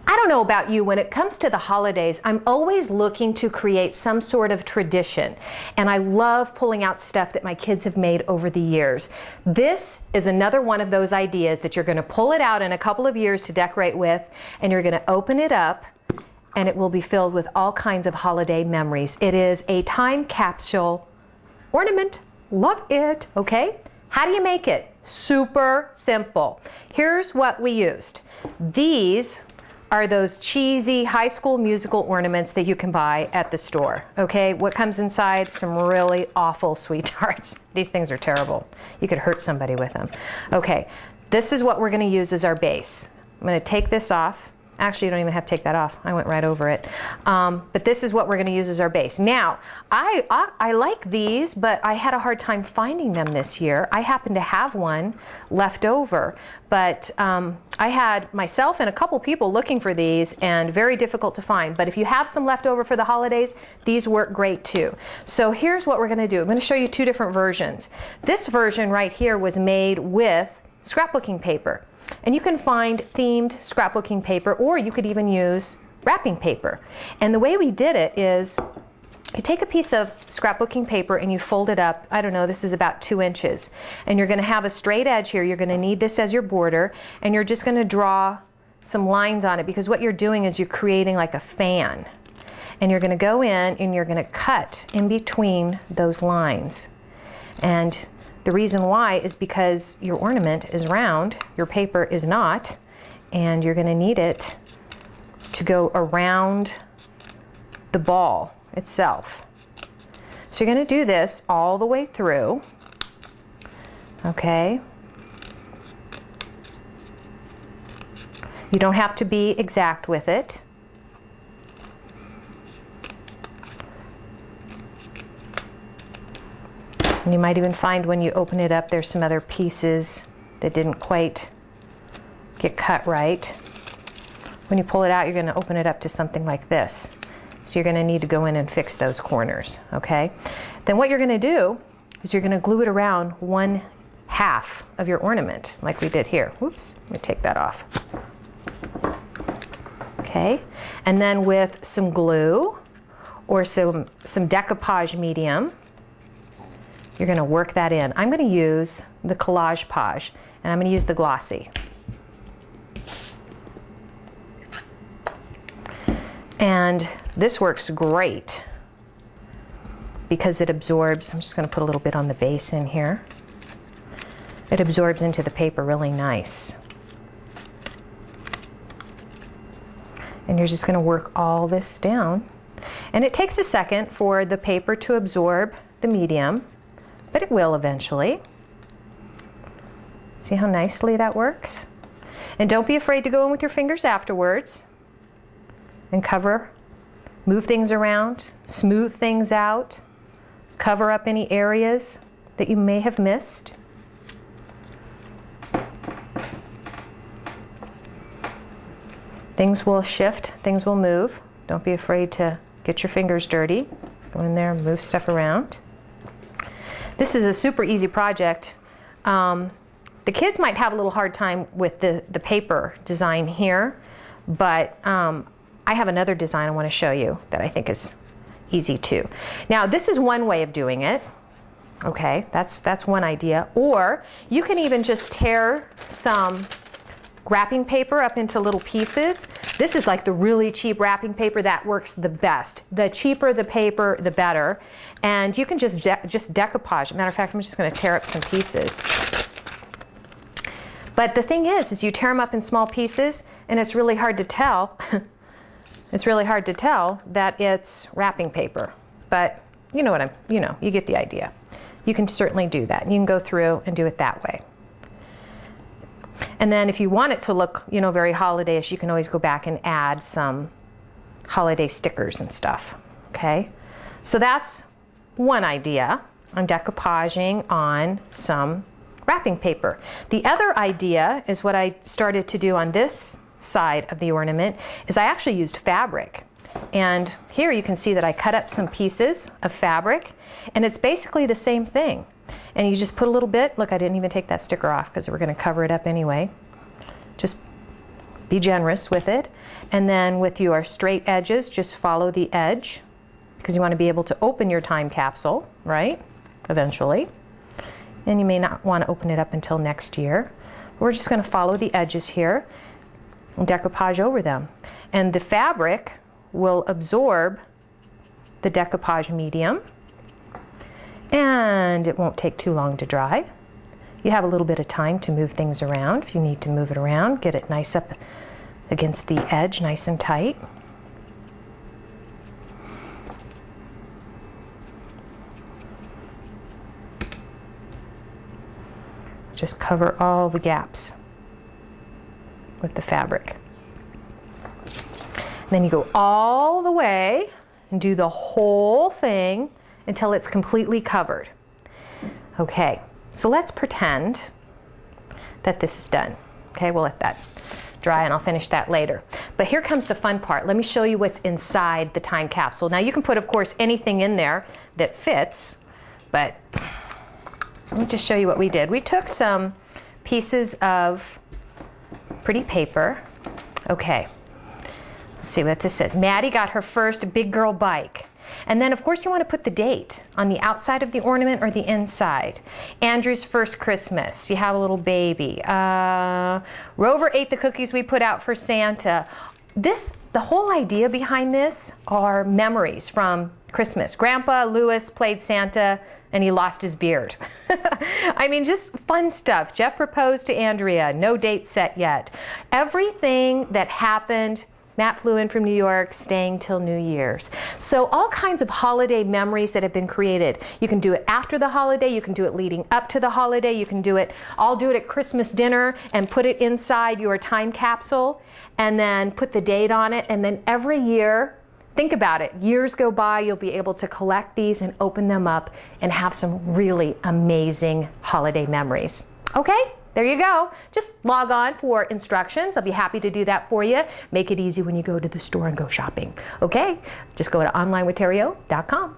I don't know about you, when it comes to the holidays, I'm always looking to create some sort of tradition. And I love pulling out stuff that my kids have made over the years. This is another one of those ideas that you're going to pull it out in a couple of years to decorate with, and you're going to open it up, and it will be filled with all kinds of holiday memories. It is a time capsule ornament. Love it. Okay? How do you make it? Super simple. Here's what we used. These are those cheesy high school musical ornaments that you can buy at the store. Okay, what comes inside? Some really awful sweethearts. These things are terrible. You could hurt somebody with them. Okay, this is what we're gonna use as our base. I'm gonna take this off. Actually, you don't even have to take that off. I went right over it. But this is what we're going to use as our base. Now, I like these, but I had a hard time finding them this year. I happen to have one left over, but I had myself and a couple people looking for these, and very difficult to find. But if you have some left over for the holidays, these work great too. So here's what we're going to do. I'm going to show you two different versions. This version right here was made with scrapbooking paper. And you can find themed scrapbooking paper, or you could even use wrapping paper. And the way we did it is you take a piece of scrapbooking paper and you fold it up. I don't know, this is about 2 inches. And you're going to have a straight edge here. You're going to need this as your border, and you're just going to draw some lines on it, because what you're doing is you're creating like a fan. And you're going to go in and you're going to cut in between those lines. And the reason why is because your ornament is round, your paper is not, and you're going to need it to go around the ball itself. So you're going to do this all the way through, okay? You don't have to be exact with it. And you might even find when you open it up, there's some other pieces that didn't quite get cut right. When you pull it out, you're going to open it up to something like this. So you're going to need to go in and fix those corners, okay? Then what you're going to do is you're going to glue it around 1/2 of your ornament, like we did here. Whoops, let me take that off. Okay, and then with some glue or some decoupage medium, you're going to work that in. I'm going to use the Collage Page, and I'm going to use the glossy. And this works great because it absorbs. I'm just going to put a little bit on the base in here. It absorbs into the paper really nice. And you're just going to work all this down. And it takes a second for the paper to absorb the medium, but it will eventually. See how nicely that works? And don't be afraid to go in with your fingers afterwards and cover, move things around, smooth things out, cover up any areas that you may have missed. Things will shift, things will move. Don't be afraid to get your fingers dirty. Go in there and move stuff around. This is a super easy project. The kids might have a little hard time with the paper design here, but I have another design I want to show you that I think is easy too. Now, this is one way of doing it. Okay, that's one idea. Or you can even just tear some wrapping paper up into little pieces. This is like the really cheap wrapping paper that works the best. The cheaper the paper, the better. And you can just decoupage. Matter of fact, I'm just going to tear up some pieces. But the thing is you tear them up in small pieces, and it's really hard to tell. It's really hard to tell that it's wrapping paper. But you know what you get the idea. You can certainly do that. You can go through and do it that way. And then if you want it to look, very holiday-ish, you can always go back and add some holiday stickers and stuff, okay? So that's one idea. I'm decoupaging on some wrapping paper. The other idea is what I started to do on this side of the ornament is I actually used fabric. And here you can see that I cut up some pieces of fabric, and it's basically the same thing. And you just put a little bit, look, I didn't even take that sticker off because we're going to cover it up anyway. Just Be generous with it. And then with your straight edges, just follow the edge, because you want to be able to open your time capsule, right? Eventually. And you may not want to open it up until next year. We're just going to follow the edges here and decoupage over them. And the fabric will absorb the decoupage medium, and it won't take too long to dry. You have a little bit of time to move things around. If you need to move it around, get it nice up against the edge, nice and tight. Just cover all the gaps with the fabric. And then you go all the way and do the whole thing until it's completely covered. Okay, so let's pretend that this is done. Okay, we'll let that dry and I'll finish that later. But here comes the fun part. Let me show you what's inside the time capsule. Now you can put, of course, anything in there that fits, but let me just show you what we did. We took some pieces of pretty paper. Okay, let's see what this says. Maddie got her first big girl bike. And then, of course, you want to put the date on the outside of the ornament or the inside. Andrew's first Christmas. You have a little baby. Rover ate the cookies we put out for Santa. The whole idea behind this are memories from Christmas. Grandpa Lewis played Santa and he lost his beard. I mean, just fun stuff. Jeff proposed to Andrea. No date set yet. Everything that happened. Matt flew in from New York, staying till New Year's. So all kinds of holiday memories that have been created. You can do it after the holiday, you can do it leading up to the holiday, you can do it, I'll do it at Christmas dinner and put it inside your time capsule and then put the date on it, and then every year, think about it, years go by, you'll be able to collect these and open them up and have some really amazing holiday memories. Okay? There you go. Just log on for instructions. I'll be happy to do that for you. Make it easy when you go to the store and go shopping. Okay? Just go to onlinewithterrio.com.